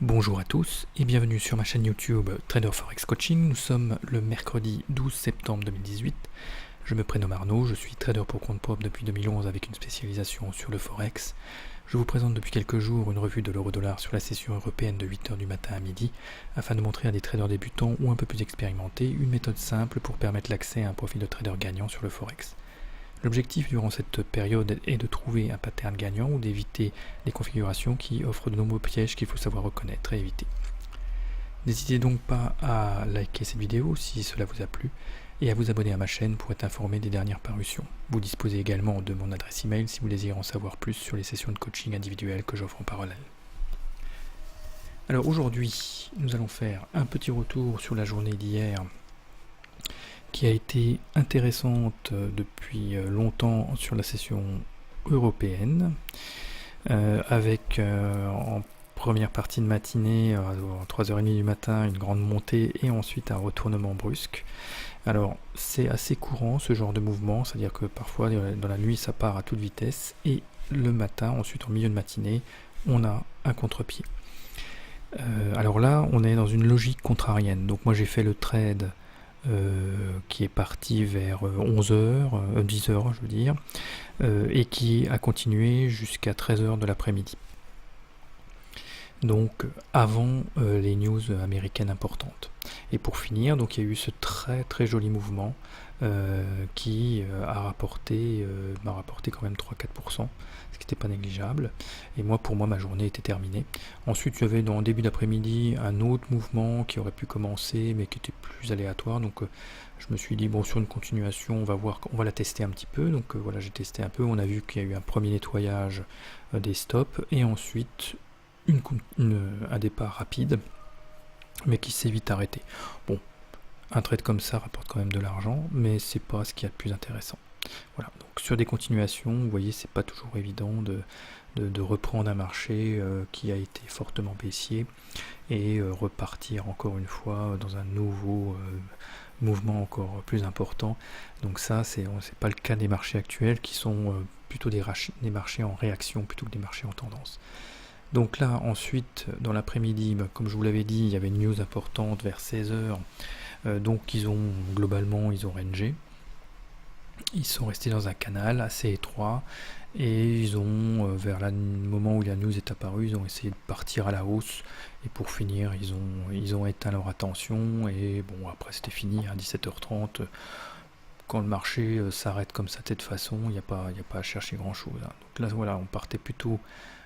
Bonjour à tous et bienvenue sur ma chaîne YouTube Trader Forex Coaching. Nous sommes le mercredi 12 septembre 2018. Je me prénomme Arnaud, je suis trader pour compte propre depuis 2011 avec une spécialisation sur le Forex. Je vous présente depuis quelques jours une revue de l'euro-dollar sur la session européenne de 8h du matin à midi afin de montrer à des traders débutants ou un peu plus expérimentés une méthode simple pour permettre l'accès à un profil de trader gagnant sur le Forex. L'objectif durant cette période est de trouver un pattern gagnant ou d'éviter des configurations qui offrent de nombreux pièges qu'il faut savoir reconnaître et éviter. N'hésitez donc pas à liker cette vidéo si cela vous a plu et à vous abonner à ma chaîne pour être informé des dernières parutions. Vous disposez également de mon adresse email si vous désirez en savoir plus sur les sessions de coaching individuelles que j'offre en parallèle. Alors aujourd'hui, nous allons faire un petit retour sur la journée d'hier qui a été intéressante depuis longtemps sur la session européenne, avec en première partie de matinée, à 3h30 du matin, une grande montée et ensuite un retournement brusque. Alors c'est assez courant ce genre de mouvement, c'est-à-dire que parfois dans la nuit ça part à toute vitesse et le matin, ensuite en milieu de matinée, on a un contre-pied. Alors là, on est dans une logique contrarienne. Donc moi j'ai fait le trade qui est parti vers 11h, 10h je veux dire, et qui a continué jusqu'à 13h de l'après-midi. Donc avant les news américaines importantes. Et pour finir, donc il y a eu ce très très joli mouvement qui m'a rapporté quand même 3-4%, ce qui n'était pas négligeable. Et pour moi, ma journée était terminée. Ensuite, il y avait dans le début d'après-midi un autre mouvement qui aurait pu commencer, mais qui était plus aléatoire. Donc je me suis dit, bon, sur une continuation, on va la tester un petit peu. Donc voilà, j'ai testé un peu. On a vu qu'il y a eu un premier nettoyage des stops, et ensuite un départ rapide, mais qui s'est vite arrêté. Bon, un trade comme ça rapporte quand même de l'argent, mais c'est pas ce qu'il y a de plus intéressant. Voilà, donc sur des continuations, vous voyez, c'est pas toujours évident de reprendre un marché qui a été fortement baissier et repartir encore une fois dans un nouveau mouvement encore plus important. Donc ça, c'est pas le cas des marchés actuels qui sont plutôt des marchés en réaction plutôt que des marchés en tendance. Donc là, ensuite, dans l'après-midi, comme je vous l'avais dit, il y avait une news importante vers 16h. Donc ils ont rangé. Ils sont restés dans un canal assez étroit et ils ont, vers le moment où la news est apparue, ils ont essayé de partir à la hausse. Et pour finir, ils ont éteint leur attention. Et bon, après c'était fini à 17h30. Quand le marché s'arrête comme ça de cette façon, il n'y a pas à chercher grand-chose. Donc là, voilà, on partait plutôt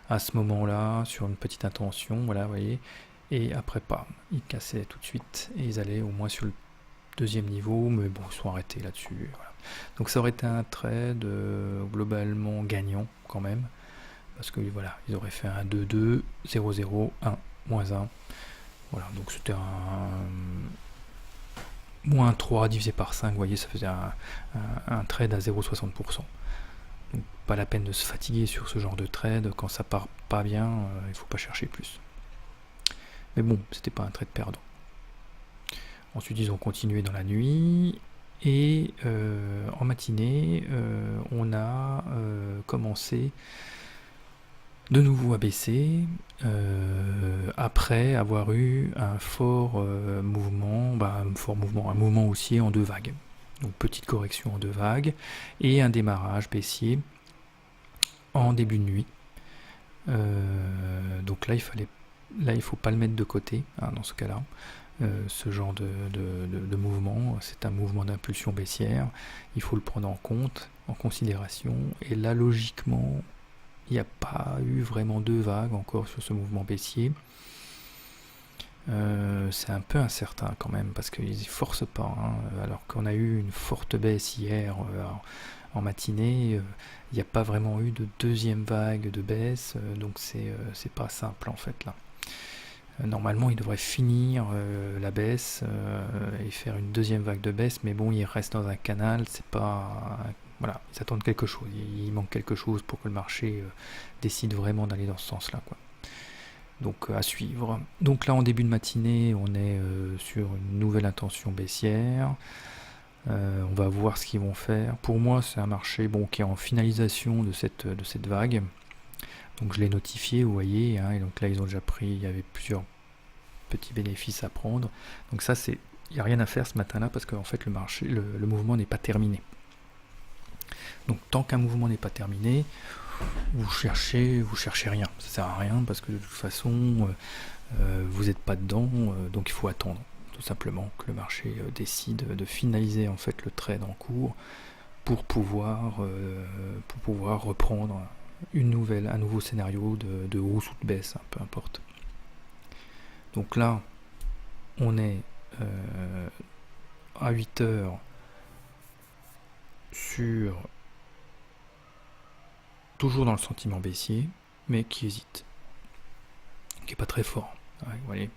à ce moment-là sur une petite intention, voilà, vous voyez. Et après, pas, ils cassaient tout de suite et ils allaient au moins sur le deuxième niveau, mais bon, ils sont arrêtés là-dessus. Voilà. Donc ça aurait été un trade globalement gagnant quand même, parce que voilà, ils auraient fait un 2-2, 0-0, 1, -1. Voilà, donc c'était un -3 divisé par 5, vous voyez, ça faisait un trade à 0,60%. Donc pas la peine de se fatiguer sur ce genre de trade, quand ça part pas bien, il faut pas chercher plus. Mais bon, c'était pas un trade perdant. Ensuite, ils ont continué dans la nuit. Et en matinée, on a commencé de nouveau à baisser, après avoir eu un fort mouvement, un mouvement haussier en 2 vagues. Donc petite correction en 2 vagues, et un démarrage baissier en début de nuit. Donc là, il faut pas le mettre de côté, dans ce cas-là. Ce genre de mouvement, c'est un mouvement d'impulsion baissière, il faut le prendre en considération, et là logiquement il n'y a pas eu vraiment 2 vagues encore sur ce mouvement baissier. C'est un peu incertain quand même, parce qu'ils ne forcent pas, alors qu'on a eu une forte baisse hier en matinée, il n'y a pas vraiment eu de deuxième vague de baisse, donc c'est pas simple en fait là. Normalement, il devrait finir la baisse et faire une deuxième vague de baisse, mais bon, il reste dans un canal, c'est pas... Voilà, ils attendent quelque chose, il manque quelque chose pour que le marché décide vraiment d'aller dans ce sens-là, quoi. Donc à suivre. Donc là, en début de matinée, on est sur une nouvelle intention baissière. On va voir ce qu'ils vont faire. Pour moi, c'est un marché qui est en finalisation de cette vague. Donc je l'ai notifié, vous voyez, hein, et donc là ils ont déjà pris, il y avait plusieurs petits bénéfices à prendre. Donc ça, il n'y a rien à faire ce matin-là parce qu'en fait le mouvement n'est pas terminé. Donc tant qu'un mouvement n'est pas terminé, vous cherchez rien. Ça sert à rien parce que de toute façon, vous n'êtes pas dedans, donc il faut attendre tout simplement que le marché décide de finaliser en fait le trade en cours pour pouvoir reprendre un nouveau scénario de hausse ou de baisse, hein, peu importe. Donc là, on est à 8 heures toujours dans le sentiment baissier, mais qui hésite, qui n'est pas très fort. Ouais, vous voyez,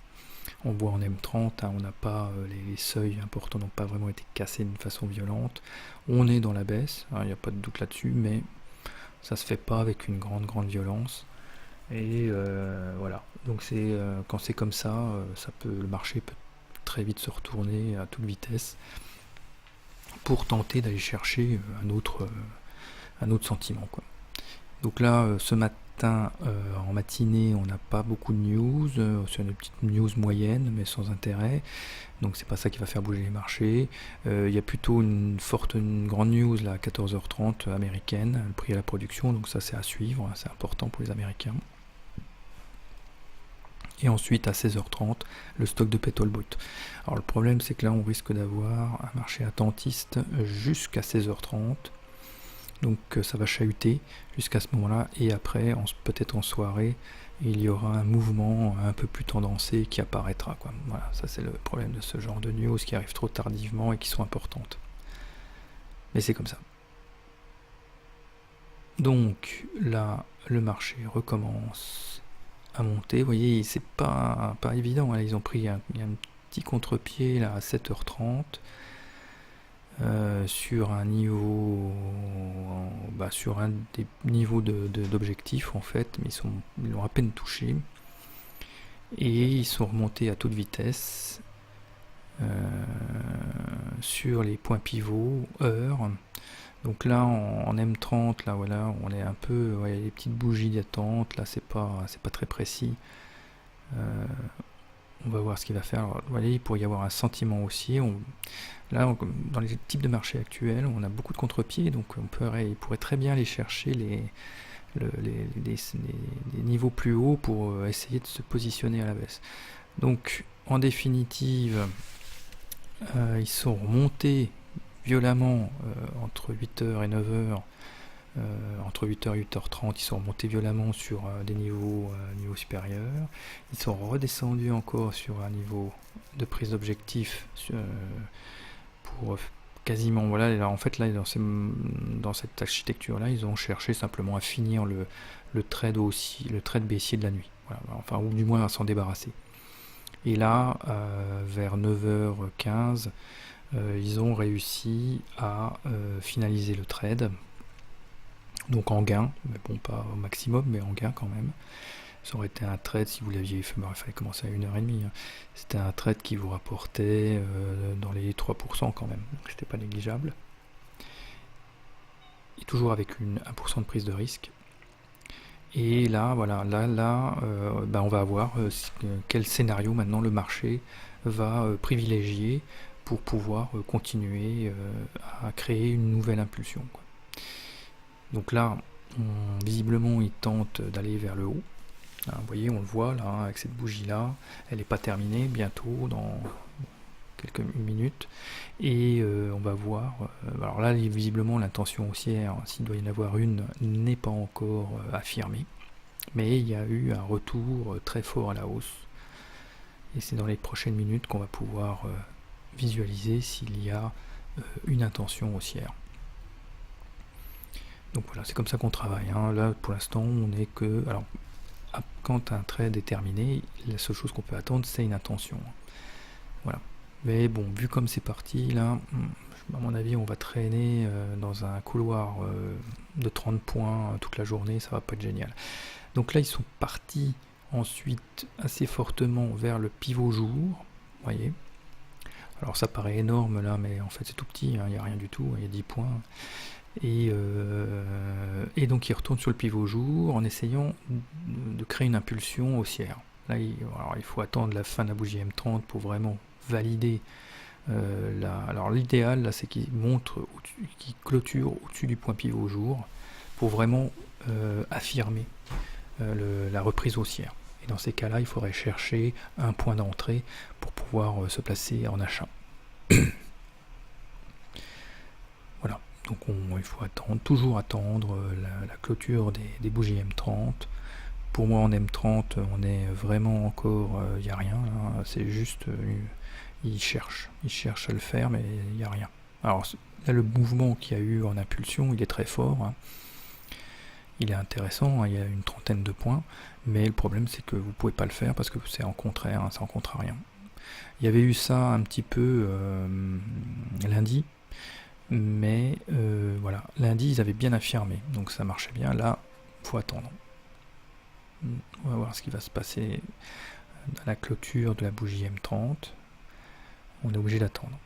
on voit en M30, hein, on n'a pas les seuils importants n'ont pas vraiment été cassés d'une façon violente. On est dans la baisse, il n'y a pas de doute là-dessus, mais ça se fait pas avec une grande violence. Et voilà, donc quand c'est comme ça, le marché peut très vite se retourner à toute vitesse pour tenter d'aller chercher un autre sentiment, quoi. Donc là, ce matin, en matinée, on n'a pas beaucoup de news, c'est une petite news moyenne, mais sans intérêt. Donc c'est pas ça qui va faire bouger les marchés. Il y a plutôt une grande news là, à 14h30 américaine, le prix à la production, donc ça c'est à suivre, c'est important pour les Américains. Et ensuite à 16h30, le stock de pétrole brut. Alors le problème c'est que là on risque d'avoir un marché attentiste jusqu'à 16h30. Donc ça va chahuter jusqu'à ce moment-là, et après, peut-être en soirée, il y aura un mouvement un peu plus tendancé qui apparaîtra, quoi. Voilà, ça c'est le problème de ce genre de news qui arrivent trop tardivement et qui sont importantes. Mais c'est comme ça. Donc là, le marché recommence à monter. Vous voyez, c'est pas évident, hein. Ils ont pris un petit contre-pied là à 7h30. Sur un niveau, sur un des niveaux d'objectifs en fait, mais ils l'ont à peine touché, et ils sont remontés à toute vitesse sur les points pivots heure. Donc là en M30, là voilà, on est un peu, les petites bougies d'attente, là c'est pas très précis. On va voir ce qu'il va faire. Alors, vous voyez, il pourrait y avoir un sentiment haussier. Là, dans les types de marchés actuels, on a beaucoup de contre-pieds, donc il pourrait très bien aller chercher les niveaux plus hauts pour essayer de se positionner à la baisse. Donc, en définitive, ils sont remontés violemment entre 8h et 9h. Entre 8h et 8h30, ils sont remontés violemment sur des niveaux supérieurs. Ils sont redescendus encore sur un niveau de prise d'objectif pour quasiment, voilà, là, en fait là dans cette architecture là, ils ont cherché simplement à finir le trade baissier de la nuit, voilà, enfin, ou du moins à s'en débarrasser. Et là, vers 9h15, ils ont réussi à finaliser le trade. Donc en gain, mais bon, pas au maximum, mais en gain quand même. Ça aurait été un trade, si vous l'aviez fait, il fallait commencer à 1h30. Hein. C'était un trade qui vous rapportait dans les 3% quand même, donc c'était pas négligeable. Et toujours avec 1% de prise de risque. Et là, voilà, on va voir quel scénario maintenant le marché va privilégier pour pouvoir continuer à créer une nouvelle impulsion, quoi. Donc là, visiblement, il tente d'aller vers le haut. Hein, vous voyez, on le voit là, avec cette bougie-là. Elle n'est pas terminée, bientôt, dans quelques minutes. Et on va voir. Alors là, visiblement, l'intention haussière, s'il doit y en avoir une, n'est pas encore affirmée. Mais il y a eu un retour très fort à la hausse. Et c'est dans les prochaines minutes qu'on va pouvoir visualiser s'il y a une intention haussière. Donc voilà, c'est comme ça qu'on travaille. Hein. Là, pour l'instant, on n'est que... Alors, quand un trade est terminé, la seule chose qu'on peut attendre, c'est une intention. Voilà. Mais bon, vu comme c'est parti, là, à mon avis, on va traîner dans un couloir de 30 points toute la journée, ça va pas être génial. Donc là, ils sont partis ensuite assez fortement vers le pivot jour, vous voyez. Alors ça paraît énorme là, mais en fait c'est tout petit, hein, il n'y a rien du tout, il y a 10 points. Et donc il retourne sur le pivot jour en essayant de créer une impulsion haussière. Là, alors, il faut attendre la fin de la bougie M30 pour vraiment valider. Alors l'idéal là, c'est qu'il montre, qu'il clôture au-dessus du point pivot jour pour vraiment affirmer la reprise haussière. Et dans ces cas-là, il faudrait chercher un point d'entrée pour pouvoir se placer en achat. Voilà, donc il faut toujours attendre la clôture des bougies M30. Pour moi, en M30, on est vraiment encore, il n'y a rien, hein, c'est juste, il cherche à le faire, mais il n'y a rien. Alors là, le mouvement qu'il y a eu en impulsion, il est très fort, hein. Il est intéressant, hein, il y a une trentaine de points, mais le problème c'est que vous ne pouvez pas le faire parce que c'est en contraire, hein, c'est en contrariant. Il y avait eu ça un petit peu lundi, mais voilà, lundi ils avaient bien affirmé, donc ça marchait bien. Là, il faut attendre. On va voir ce qui va se passer à la clôture de la bougie M30. On est obligé d'attendre,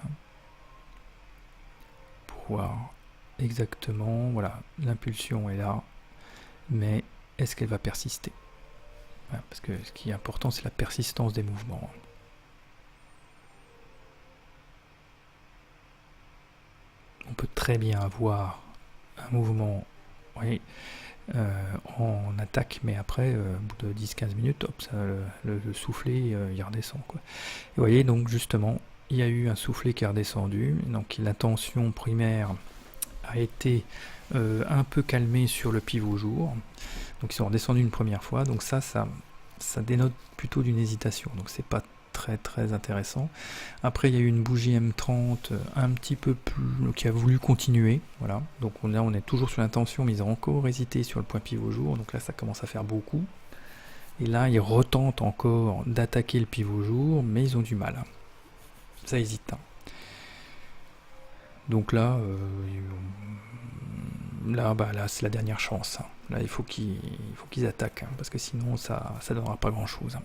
hein, pour voir exactement, voilà, l'impulsion est là, mais est-ce qu'elle va persister? Voilà, parce que ce qui est important, c'est la persistance des mouvements. On peut très bien avoir un mouvement, oui, en attaque, mais après, au bout de 10-15 minutes, hop, ça, le soufflet, il redescend, quoi. Et vous voyez, donc justement, il y a eu un soufflet qui est redescendu, donc la tension primaire a été un peu calmée sur le pivot jour, donc ils sont redescendus une première fois, donc ça dénote plutôt d'une hésitation, donc c'est pas très intéressant. Après il y a eu une bougie M30 un petit peu plus, qui a voulu continuer, voilà, donc là on est toujours sur l'intention, mais ils ont encore hésité sur le point pivot jour, donc là ça commence à faire beaucoup, et là ils retentent encore d'attaquer le pivot jour, mais ils ont du mal, ça hésite, hein. Donc là, là c'est la dernière chance, hein. Là il faut qu'ils attaquent, hein, parce que sinon ça donnera pas grand chose, hein.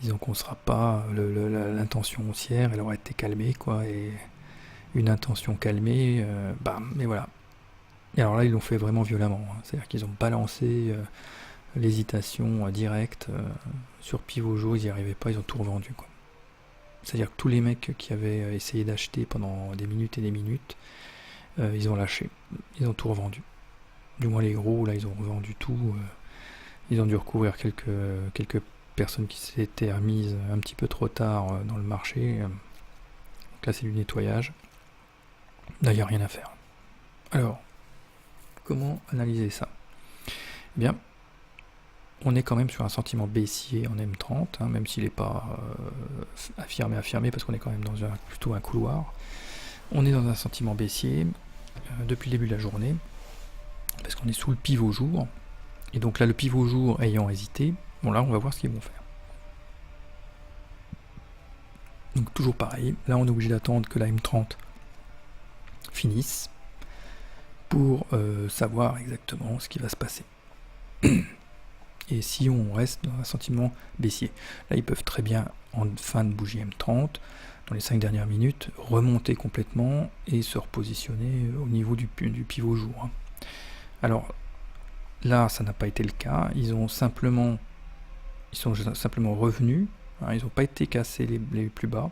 Disons qu'on sera pas, l'intention haussière elle aura été calmée, quoi, et une intention calmée, mais voilà. Et alors là ils l'ont fait vraiment violemment, hein. C'est à dire qu'ils ont balancé l'hésitation directe sur pivot jour, ils n'y arrivaient pas, ils ont tout revendu, quoi. C'est-à-dire que tous les mecs qui avaient essayé d'acheter pendant des minutes et des minutes, ils ont lâché, ils ont tout revendu. Du moins les gros, là ils ont revendu tout, ils ont dû recouvrir quelques personnes qui s'étaient remises un petit peu trop tard dans le marché. Donc là c'est du nettoyage. Là il n'y a rien à faire. Alors, comment analyser ça? Eh bien, on est quand même sur un sentiment baissier en M30, hein, même s'il n'est pas affirmé, parce qu'on est quand même dans plutôt un couloir. On est dans un sentiment baissier depuis le début de la journée, parce qu'on est sous le pivot jour. Et donc là, le pivot jour ayant hésité, bon là, on va voir ce qu'ils vont faire. Donc toujours pareil, là on est obligé d'attendre que la M30 finisse pour savoir exactement ce qui va se passer. Et si on reste dans un sentiment baissier, là ils peuvent très bien, en fin de bougie M30, dans les 5 dernières minutes, remonter complètement et se repositionner au niveau du pivot jour, hein. Alors là, ça n'a pas été le cas, ils sont simplement revenus, hein, ils n'ont pas été cassés les plus bas,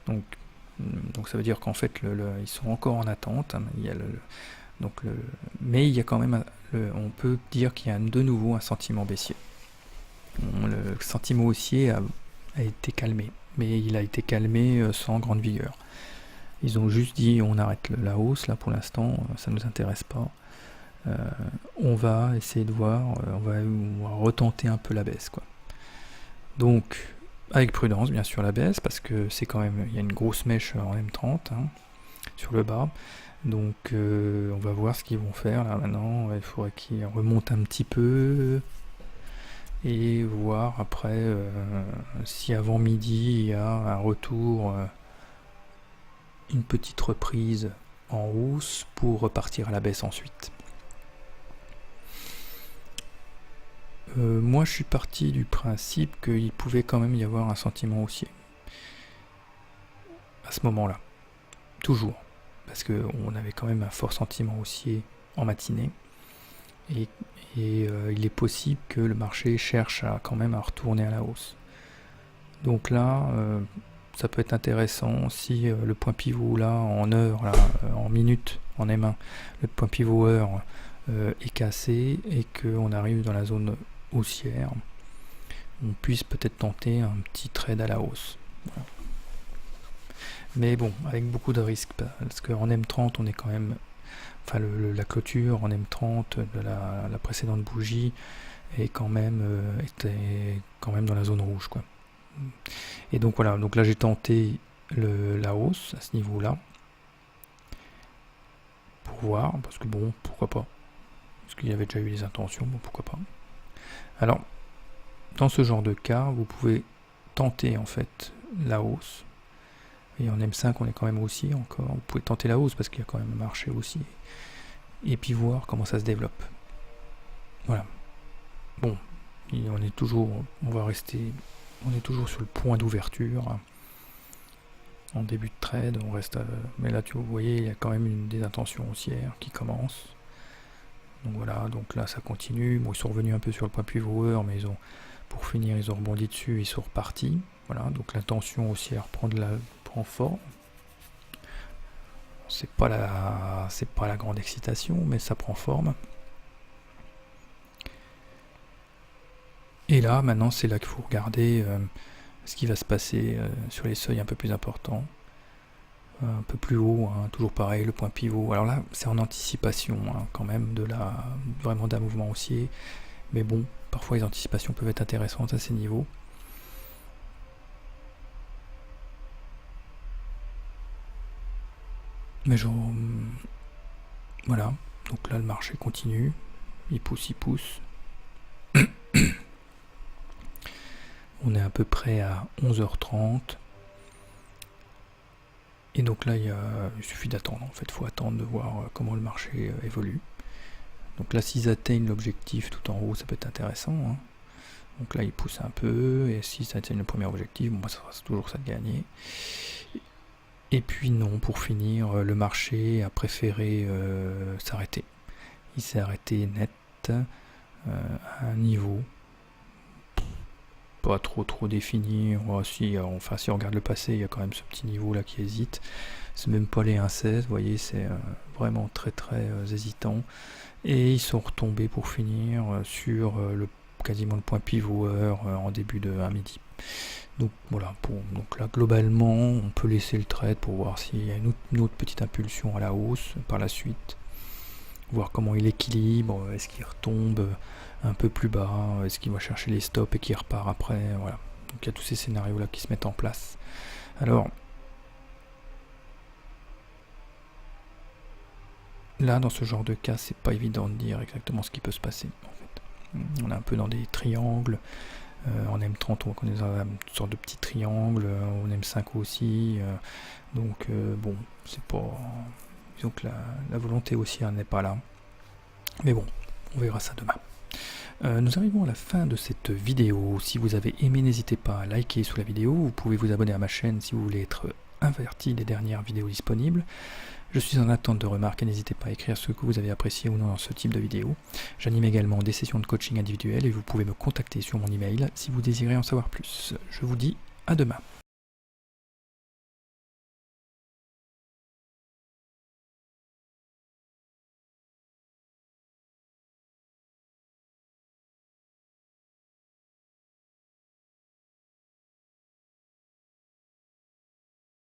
donc ça veut dire qu'en fait ils sont encore en attente, hein. Mais il y a quand même, on peut dire qu'il y a de nouveau un sentiment baissier. Le sentiment haussier a été calmé, mais il a été calmé sans grande vigueur. Ils ont juste dit on arrête la hausse là pour l'instant, ça ne nous intéresse pas. On va essayer de voir, on va retenter un peu la baisse, quoi. Donc avec prudence bien sûr la baisse, parce que c'est quand même, il y a une grosse mèche en M30, hein, sur le bas. Donc on va voir ce qu'ils vont faire là maintenant. Il faudrait qu'ils remontent un petit peu et voir après si avant midi il y a un retour, une petite reprise en hausse pour repartir à la baisse ensuite. Moi je suis parti du principe qu'il pouvait quand même y avoir un sentiment haussier à ce moment là, toujours. parce qu'on avait quand même un fort sentiment haussier en matinée, et il est possible que le marché cherche quand même à retourner à la hausse. Donc là, ça peut être intéressant si le point pivot là en heure, là, en minutes, en M1, le point pivot heure est cassé et qu'on arrive dans la zone haussière, on puisse peut-être tenter un petit trade à la hausse. Voilà. Mais bon, avec beaucoup de risques, parce qu'en M30, on est quand même, enfin la clôture en M30 de la précédente bougie est quand même, était quand même dans la zone rouge, quoi. Et donc voilà, donc là j'ai tenté la hausse à ce niveau-là pour voir, parce que bon, pourquoi pas, parce qu'il y avait déjà eu les intentions, bon pourquoi pas. Alors, dans ce genre de cas, vous pouvez tenter en fait la hausse. Et en M5, on est quand même haussier encore. Vous pouvez tenter la hausse parce qu'il y a quand même un marché haussier. Et puis voir comment ça se développe. Voilà. Bon, on est toujours sur le point d'ouverture. En début de trade, on reste. Mais là, vous voyez, il y a quand même des intentions haussières qui commencent. Donc voilà, donc là, ça continue. Bon, ils sont revenus un peu sur le point pivot heure, mais pour finir, ils ont rebondi dessus, ils sont repartis. Voilà, donc l'intention haussière prend forme. C'est pas la grande excitation, mais ça prend forme. Et là, maintenant, c'est là qu'il faut regarder ce qui va se passer sur les seuils un peu plus importants. Un peu plus haut, hein, toujours pareil, le point pivot. Alors là, c'est en anticipation hein, quand même vraiment d'un mouvement haussier. Mais bon, parfois les anticipations peuvent être intéressantes à ces niveaux. Mais voilà, donc là le marché continue, il pousse. On est à peu près à 11h30. Et donc là, il suffit d'attendre. En fait, il faut attendre de voir comment le marché évolue. Donc là, s'ils atteignent l'objectif tout en haut, ça peut être intéressant. Hein. Donc là, ils poussent un peu. Et s'ils atteignent le premier objectif, bon, bah, ça sera toujours ça de gagner. Et puis non, pour finir, le marché a préféré s'arrêter. Il s'est arrêté net à un niveau pas trop défini. Si on regarde le passé, il y a quand même ce petit niveau là qui hésite. C'est même pas les 1,16, vous voyez, c'est vraiment très hésitant. Et ils sont retombés pour finir sur quasiment le point pivot heure en début de 1 midi. Donc voilà, donc là globalement on peut laisser le trade pour voir s'il y a une autre petite impulsion à la hausse par la suite, voir comment il équilibre, est-ce qu'il retombe un peu plus bas, est-ce qu'il va chercher les stops et qu'il repart après, voilà. Donc il y a tous ces scénarios là qui se mettent en place. Alors là dans ce genre de cas c'est pas évident de dire exactement ce qui peut se passer en fait. On est un peu dans des triangles. En M30 on connaît une sorte de petit triangle, en M5 aussi, donc bon, c'est pas, disons que la volonté haussière n'est pas là, mais bon, on verra ça demain. Nous arrivons à la fin de cette vidéo. Si vous avez aimé, n'hésitez pas à liker sous la vidéo, vous pouvez vous abonner à ma chaîne si vous voulez être averti des dernières vidéos disponibles. Je suis en attente de remarques et n'hésitez pas à écrire ce que vous avez apprécié ou non dans ce type de vidéo. J'anime également des sessions de coaching individuelles et vous pouvez me contacter sur mon email si vous désirez en savoir plus. Je vous dis à demain.